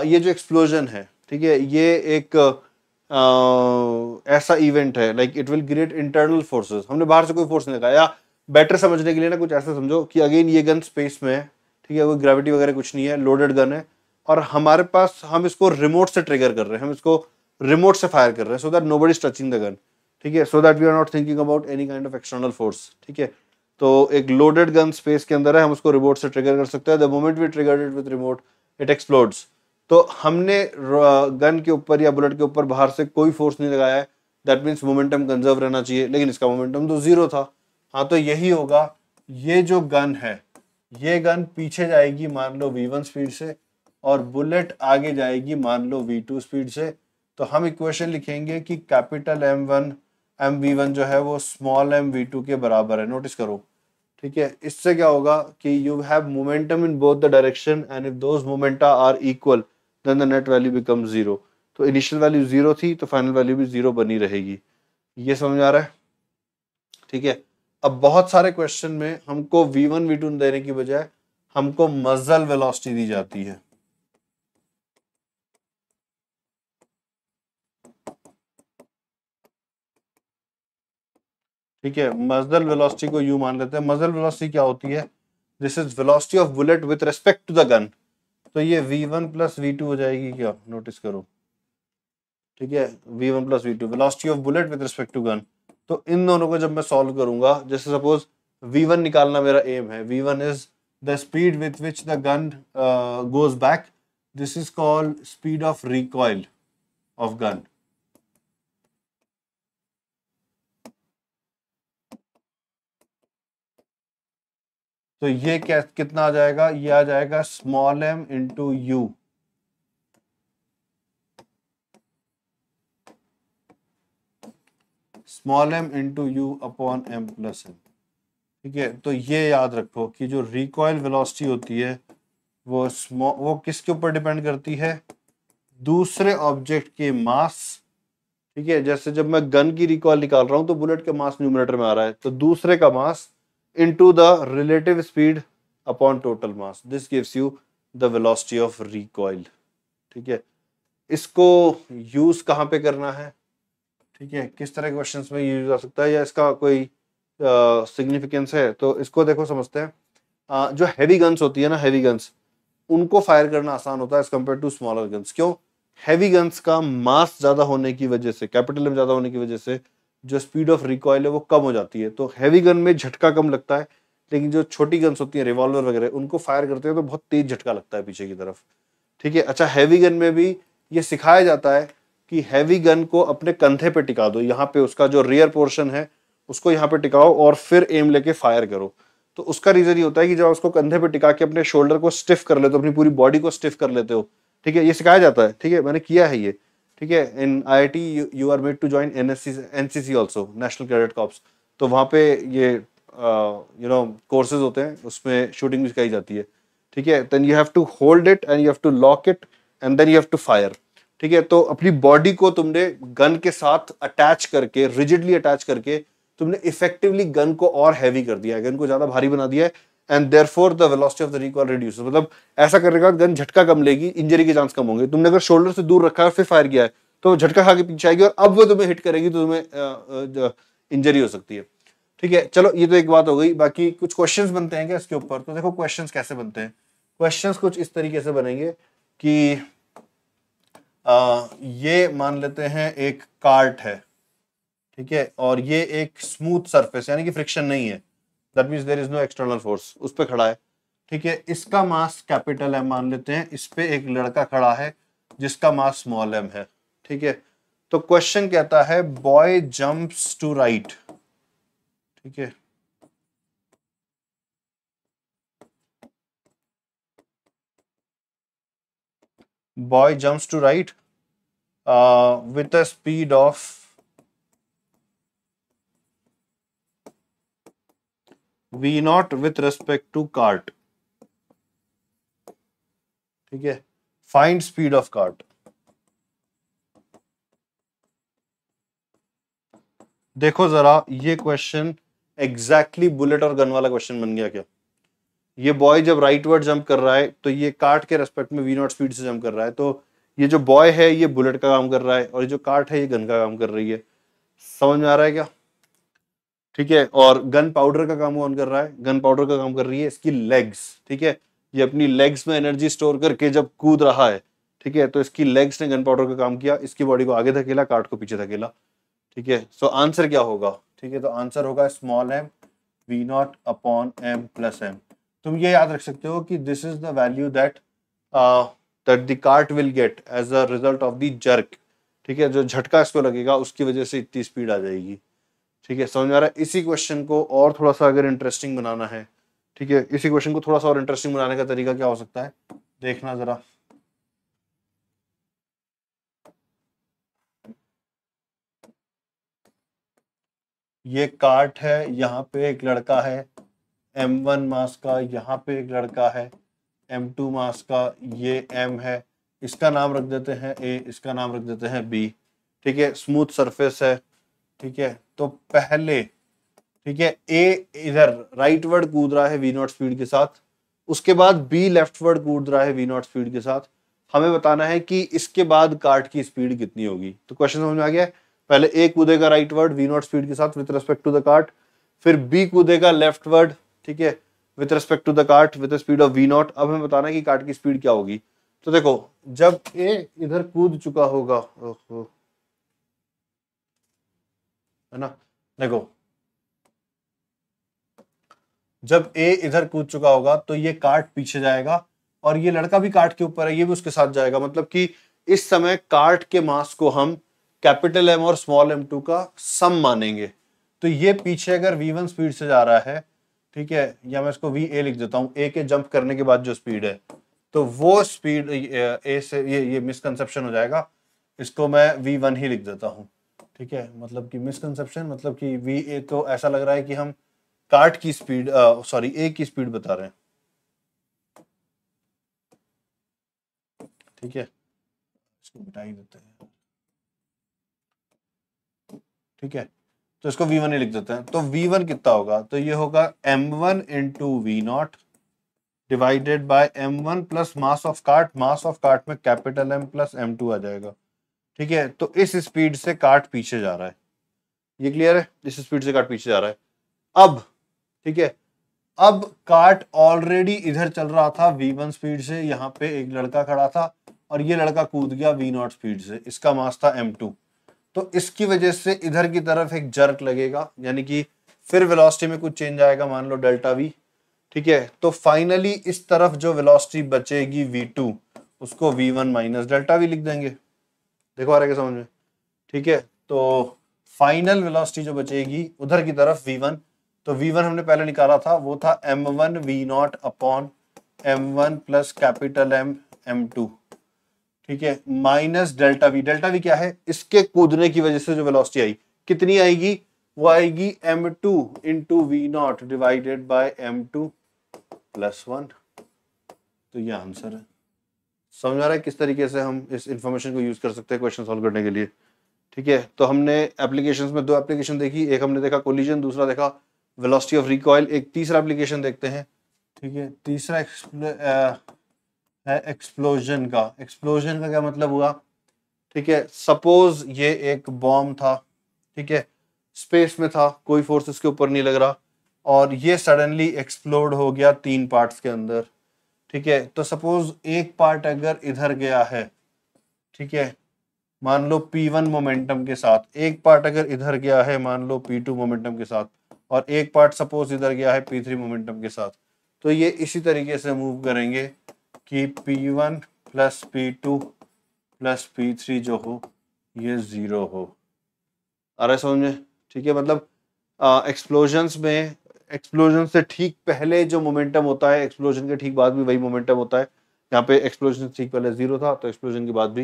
Speaker 1: ये जो एक्सप्लोजन है, ठीक है, ये एक ऐसा इवेंट है, like it will create internal forces. हमने बाहर से कोई फोर्स नहीं लगाया। बेटर समझने के लिए ना कुछ ऐसा समझो कि अगेन ये गन स्पेस में है, ठीक है, कोई ग्रेविटी वगैरह कुछ नहीं है, लोडेड गन है, और हमारे पास, हम इसको रिमोट से ट्रिगर कर रहे हैं, हम इसको रिमोट से फायर कर रहे हैं, so that nobody is touching the gun, ठीक है, so that we are not thinking about any kind of external force, ठीक है। तो एक लोडेड गन स्पेस के अंदर है, हम उसको रिमोट से ट्रिगर कर सकते हैं। The moment we triggered it with remote it explodes. तो हमने गन के ऊपर या बुलेट के ऊपर बाहर से कोई फोर्स नहीं लगाया है, दैट मीन्स मोमेंटम कंजर्व रहना चाहिए, लेकिन इसका मोमेंटम तो जीरो था। हाँ, तो यही होगा, ये जो गन है, ये गन पीछे जाएगी मान लो v1 स्पीड से, और बुलेट आगे जाएगी मान लो v2 स्पीड से। तो हम इक्वेशन लिखेंगे कि कैपिटल M1 MV1 जो है वो स्मॉल mv2 के बराबर है। नोटिस करो, ठीक है। इससे क्या होगा कि you have momentum in both the direction, and if those momenta are equal then the net value become zero. तो इनिशियल वैल्यू जीरो थी, तो फाइनल वैल्यू भी जीरो बनी रहेगी। ये समझ आ रहा है, ठीक है। अब बहुत सारे क्वेश्चन में हमको v1 v2 देने की बजाय हमको मजल वेलोसिटी दी जाती है, ठीक है। मजल वेलोसिटी को यू मान लेते हैं। मजल वेलोसिटी क्या होती है, this is velocity of bullet with respect to the gun. तो ये v1 + v2 हो जाएगी क्या, नोटिस करो, ठीक है। v1 + v2 velocity of bullet with respect to gun. तो इन दोनों को जब मैं सॉल्व करूंगा, जैसे सपोज v1 निकालना मेरा एम है, v1 is the speed with which the gun goes back, this is called speed of recoil of gun. तो ये क्या, कितना आ जाएगा, ये आ जाएगा small m × u, small m × u upon m + n, ठीक है। तो ये याद रखो कि जो रिकॉइल वेलोसिटी होती है वो किसके ऊपर डिपेंड करती है, दूसरे ऑब्जेक्ट के मास, ठीक है। जैसे जब मैं गन की रिकॉइल निकाल रहा हूं तो बुलेट का मास न्यूमरेटर में आ रहा है, तो दूसरे का mass into the relative speed upon total mass, this gives you the velocity of recoil, ठीक है। इसको यूज कहाँ पे करना है, ठीक है, किस तरह के क्वेश्चंस में यूज आ सकता है, या इसका कोई सिग्निफिकेंस है, तो इसको देखो समझते हैं। जो हैवी गन्स होती है ना, हैवी गन्स, उनको फायर करना आसान होता है as compare to smaller guns. क्यों? हैवी गन्स का मास ज्यादा होने की वजह से, कैपिटल एम ज्यादा होने की वजह से जो स्पीड ऑफ रिकॉइल है वो कम हो जाती है। तो हैवी गन में झटका कम लगता है, लेकिन जो छोटी गन्स होती है, रिवॉल्वर वगैरह, उनको फायर करते हैं तो बहुत तेज झटका लगता है पीछे की तरफ। ठीक है। अच्छा, हैवी गन में भी ये सिखाया जाता है कि हैवी गन को अपने कंधे पे टिका दो, यहाँ पे उसका जो रियर पोर्शन है उसको यहाँ पे टिकाओ और फिर एम लेके फायर करो। तो उसका रीजन ये होता है कि जब उसको कंधे पे टिका के अपने शोल्डर को स्टिफ कर लेते हो, अपनी पूरी बॉडी को स्टिफ कर लेते हो। ठीक है, ये सिखाया जाता है। ठीक है, मैंने किया है ये। ठीक है, in IIT you are made to join NCC also, national cadet corps. तो वहाँ पे ये कोर्सेज होते हैं, उसमें शूटिंग भी सिखाई जाती है। ठीक है, then you have to hold it and you have to lock it and then you have to fire. ठीक है, तो अपनी बॉडी को तुमने गन के साथ अटैच करके, रिजिडली अटैच करके, तुमने इफेक्टिवली गन को और हैवी कर दिया है, गन को ज्यादा भारी बना दिया है, and therefore the velocity of the recoil reduces. मतलब ऐसा करने के बाद गन झटका कम लेगी, इंजरी के चांस कम होंगे। तुमने अगर शोल्डर से दूर रखा है फिर फायर किया है तो झटका खा के पीछे आएगी और अब वो तुम्हें हिट करेगी तो तुम्हें इंजरी हो सकती है। ठीक है, चलो ये तो एक बात हो गई। बाकी कुछ क्वेश्चंस बनते हैं क्या इसके ऊपर? तो देखो क्वेश्चंस कैसे बनते हैं। क्वेश्चंस कुछ इस तरीके से बनेंगे कि ये मान लेते हैं एक कार्ट है, ठीक है, और ये एक स्मूथ सरफेस यानी कि फ्रिक्शन नहीं है, that means there is no external force, उस पे खड़ा है। ठीक है, इसका मास कैपिटल एम मान लेते हैं, इस पे एक लड़का खड़ा है जिसका मास स्मॉल एम है। ठीक है, तो क्वेश्चन कहता है बॉय जंप्स टू राइट। ठीक है, boy jumps to right with a speed of v naught with respect to cart। ठीक है, फाइंड स्पीड ऑफ कार्ट। देखो जरा, ये क्वेश्चन एग्जैक्टली बुलेट और गन वाला क्वेश्चन बन गया क्या? ये बॉय जब राइटवर्ड जंप कर रहा है तो ये कार्ट के रेस्पेक्ट में वी नॉट स्पीड से जंप कर रहा है, तो ये जो बॉय है ये बुलेट का काम कर रहा है और ये जो कार्ट है ये गन का काम कर रही है। समझ में आ रहा है क्या? ठीक है, और गन पाउडर का काम कौन कर रहा है? गन पाउडर का काम कर रही है इसकी लेग्स। ठीक है, ये अपनी लेग्स में एनर्जी स्टोर करके जब कूद रहा है, ठीक है, तो इसकी लेग्स ने गन पाउडर का काम किया, इसकी बॉडी को आगे धकेला, कार्ट को पीछे धकेला। ठीक है, सो आंसर क्या होगा? ठीक है, तो आंसर होगा small m v naught upon m plus m. तुम ये याद रख सकते हो कि this is the value that the cart will get as a result of the jerk. ठीक है, जो झटका इसको लगेगा उसकी वजह से इतनी स्पीड आ जाएगी। ठीक है, समझ में आ रहा है? इसी क्वेश्चन को और थोड़ा सा अगर इंटरेस्टिंग बनाना है, ठीक है, इसी क्वेश्चन को थोड़ा सा और इंटरेस्टिंग बनाने का तरीका क्या हो सकता है, देखना जरा। ये कार्ट है, यहाँ पे एक लड़का है m1 मास का, यहाँ पे एक लड़का है m2 मास का, ये m है, इसका नाम रख देते हैं a, इसका नाम रख देते हैं b। ठीक है, स्मूथ सरफेस है। ठीक है, तो पहले, ठीक है, a इधर राइटवर्ड कूद रहा है वी नॉट स्पीड के साथ, उसके बाद b लेफ्टवर्ड कूद रहा है वी नॉट स्पीड के साथ। हमें बताना है कि इसके बाद कार्ट की स्पीड कितनी होगी। तो क्वेश्चन समझ में आ गया है? पहले a कूदेगा राइटवर्ड वी नॉट स्पीड के साथ with respect to the cart, फिर b कूदेगा लेफ्टवर्ड, ठीक है, with respect to the cart with speed of V naught. अब हमें बताना है कि कार्ट की स्पीड क्या होगी। तो देखो, जब a इधर कूद चुका होगा, है ना, देखो जब a इधर कूद चुका होगा तो ये कार्ट पीछे जाएगा और ये लड़का भी कार्ट के ऊपर है, ये भी उसके साथ जाएगा। मतलब कि इस समय कार्ट के मास को हम कैपिटल M और स्मॉल m2 का सम मानेंगे। तो ये पीछे अगर v1 स्पीड से जा रहा है, ठीक है, या मैं इसको va लिख देता हूं, a के जंप करने के बाद जो स्पीड है, तो वो स्पीड a से ये मिसकंसेप्शन हो जाएगा, इसको मैं v1 ही लिख देता हूं। ठीक है, मतलब कि मिसकंसेप्शन, मतलब कि va तो ऐसा लग रहा है कि हम कार्ट की स्पीड, सॉरी a की स्पीड बता रहे हैं। ठीक है, इसको मिटा ही देते हैं। ठीक है, तो इसको v1 ही लिख देते हैं। तो v1 कितना होगा? तो ये होगा m1 into v naught divided by m1 plus mass of cart. Mass of cart में कैपिटल M प्लस m2 आ जाएगा। ठीक है, तो इस स्पीड से कार्ट पीछे जा रहा है, ये क्लियर है? इस स्पीड से कार्ट पीछे जा रहा है। अब ठीक है, अब कार्ट ऑलरेडी इधर चल रहा था v1 स्पीड से, यहाँ पे एक लड़का खड़ा था और ये लड़का कूद गया v0 स्पीड से, इसका मास था m2। तो इसकी वजह से इधर की तरफ एक जर्क लगेगा, यानी कि फिर वेलोसिटी में कुछ चेंज आएगा, मान लो डेल्टा v। ठीक है, तो फाइनली इस तरफ जो वेलोसिटी बचेगी v2 उसको v1 माइनस डेल्टा v लिख देंगे। देखो आ रहा है क्या समझ में? ठीक है, तो फाइनल वेलोसिटी जो बचेगी उधर की तरफ v1, तो v1 हमने पहले निकाला था, वो था m1 v0 upon m1 plus capital M m2। ठीक है, minus delta v। Delta v क्या है? इसके कूदने की वजह से जो वेलोसिटी आई, कितनी आएगी? वो आएगी m2 into v0 divided by m2 plus 1। तो ये आंसर है। समझ आ रहा है किस तरीके से हम इस इंफॉर्मेशन को यूज कर सकते हैं क्वेश्चन सॉल्व करने के लिए? ठीक है, तो हमने एप्लीकेशंस में दो एप्लीकेशन देखी, एक हमने देखा कोलिजन, दूसरा देखा वेलोसिटी ऑफ रिकॉइल। एक तीसरा एप्लीकेशन देखते हैं। ठीक है, तीसरा है एक्सप्लोजन का। एक्सप्लोजन का क्या मतलब हुआ? ठीक है, सपोज ये एक बॉम्ब था, ठीक है, स्पेस में था, कोई फोर्स इसके ऊपर नहीं लग रहा, और ये सडनली एक्सप्लोड हो गया 3 पार्ट्स के अंदर। ठीक है, तो सपोज एक पार्ट अगर इधर गया है, ठीक है, मान लो P1 मोमेंटम के साथ, एक पार्ट अगर इधर गया है मान लो P2 मोमेंटम के साथ, और एक पार्ट सपोज इधर गया है P3 मोमेंटम के साथ, तो ये इसी तरीके से मूव करेंगे कि P1 plus P2 plus P3 जो हो ये 0 हो। आ रहा है समझ में? ठीक है, मतलब एक्सप्लोजन्स में, एक्सप्लोजन से ठीक पहले जो मोमेंटम होता है, एक्सप्लोजन के ठीक बाद भी वही मोमेंटम होता है। यहाँ पे एक्सप्लोजन से ठीक पहले 0 था, तो एक्सप्लोजन के बाद भी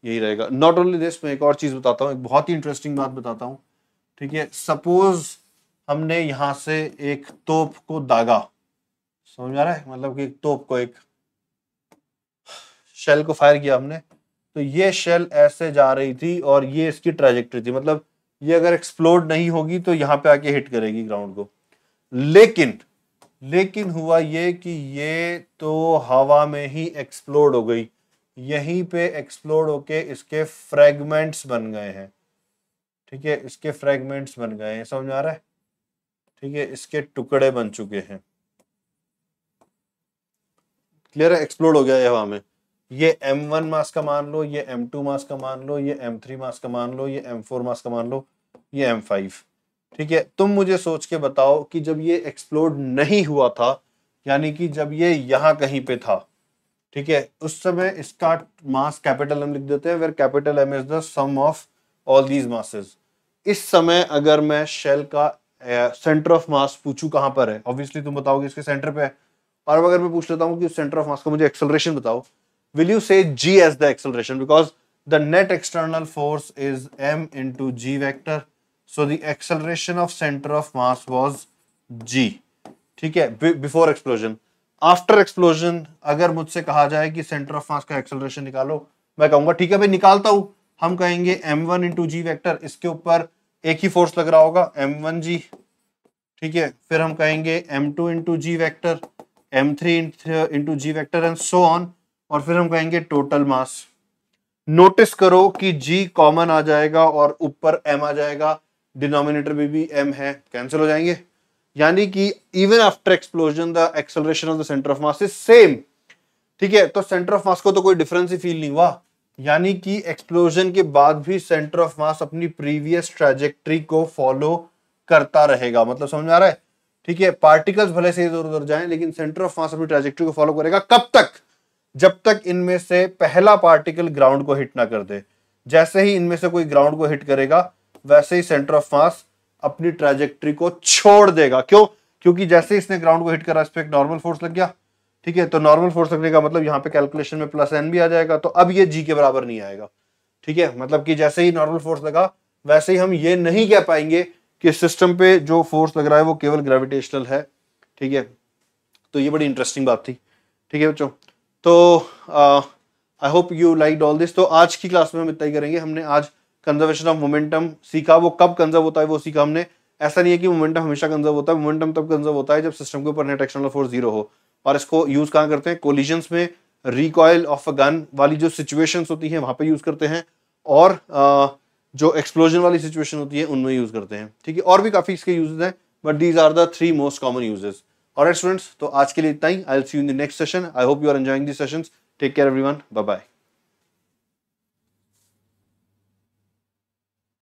Speaker 1: यही रहेगा। नॉट ओनली दिस, मैं एक और चीज बताता हूँ, एक बहुत ही इंटरेस्टिंग बात बताता हूँ। ठीक है, सपोज हमने यहाँ से एक तोप को दागा, समझ आ रहा है? मतलब कि एक तोप को, एक शेल को फायर किया हमने, तो ये शेल ऐसे जा रही थी और ये इसकी ट्रैजेक्टरी थी, मतलब ये अगर एक्सप्लोड नहीं होगी तो यहाँ पे आके हिट करेगी ग्राउंड को। लेकिन हुआ ये कि ये तो हवा में ही एक्सप्लोड हो गई, यहीं पे एक्सप्लोड होके इसके फ्रैगमेंट्स बन गए हैं। ठीक है, इसके फ्रैगमेंट्स बन गए हैं, समझ आ रहा है? ठीक है, इसके टुकड़े बन चुके हैं। क्लियर है? एक्सप्लोड हो गया है हवा में। ये m1 मास का मान लो, ये m2 मास का मान लो, ये m3 मास का मान लो, ये m4 मास का मान लो, ये m5। ठीक है, तुम मुझे सोच के बताओ कि जब ये एक्सप्लोड नहीं हुआ था, यानी कि जब ये यहाँ कहीं पे था, ठीक है, उस समय इसका मास कैपिटल M लिख देते हैं, where capital M is the sum of all these masses. इस समय अगर मैं शेल का सेंटर ऑफ मास पूछूं कहां पर है, ऑब्वियसली तुम बताओगे इसके सेंटर पे है। और अगर मैं पूछ लेता हूं कि सेंटर ऑफ मास का मुझे एक्सेलरेशन बताओ, will you say g as the acceleration, because the net external force is m into g vector, so the acceleration of center of mass was g। ठीक है, बिफोर एक्सप्लोजन। आफ्टर एक्सप्लोजन अगर मुझसे कहा जाए कि centre of मास का acceleration निकालो, मैं कहूंगा ठीक है भाई निकालता हूं। हम कहेंगे m1 इंटू जी वैक्टर, इसके ऊपर एक ही फोर्स लग रहा होगा m1g। ठीक है, फिर हम कहेंगे m2 into g vector, m3 into g vector and so on, और फिर हम कहेंगे टोटल मास। नोटिस करो कि g कॉमन आ जाएगा और ऊपर m आ जाएगा, डिनोमिनेटर में भी m है, कैंसिल हो जाएंगे। यानी कि even after explosion the acceleration of the centre of mass is same. ठीक है, तो सेंटर ऑफ मास को तो कोई डिफरेंस ही फील नहीं हुआ, यानी कि एक्सप्लोजन के बाद भी सेंटर ऑफ मास अपनी प्रीवियस ट्रैजेक्टरी को फॉलो करता रहेगा। मतलब समझ में आ रहा है? ठीक है, पार्टिकल्स भले से इधर उधर जाएं, लेकिन सेंटर ऑफ मास अपनी ट्रैजेक्टरी को फॉलो करेगा। कब तक? जब तक इनमें से पहला पार्टिकल ग्राउंड को हिट ना कर दे। जैसे ही इनमें से कोई ग्राउंड को हिट करेगा, वैसे ही सेंटर ऑफ मास अपनी ट्रैजेक्टरी को छोड़ देगा। क्यों? क्योंकि जैसे इसने ग्राउंड को हिट करा, इस पे एक नॉर्मल फोर्स लग गया। ठीक है, तो नॉर्मल फोर्स लगने का मतलब यहाँ पे कैलकुलेशन में प्लस n भी आ जाएगा, तो अब ये g के बराबर नहीं आएगा। ठीक है, मतलब कि जैसे ही नॉर्मल फोर्स लगा, वैसे ही हम ये नहीं कह पाएंगे कि सिस्टम पे जो फोर्स लग रहा है वो केवल ग्रेविटेशनल है। ठीक है, तो ये बड़ी इंटरेस्टिंग बात थी। ठीक है बच्चों, तो आई hope you liked all this. तो आज की क्लास में हम इतना ही करेंगे। हमने आज कंजर्वेशन ऑफ मोमेंटम सीखा, वो कब कंजर्व होता है वो सीखा हमने। ऐसा नहीं है कि मोमेंटम हमेशा कंजर्व होता है, मोमेंटम तब कंजर्व होता है जब सिस्टम के ऊपर नेट एक्सटर्नल फोर्स 0 हो। और इसको यूज कहाँ करते हैं? कोलिजन्स में, रिकॉइल ऑफ अ गन वाली जो सिचुएशंस होती हैं वहां पे यूज करते हैं, और जो एक्सप्लोजन वाली सिचुएशन होती है उनमें यूज करते हैं। ठीक है, और भी काफी इसके यूजेस हैं, but these are the 3 most common uses. Alright students, तो आज के लिए इतना ही। I will see you in the next session. I hope you are enjoying this sessions. Take care everyone, bye bye.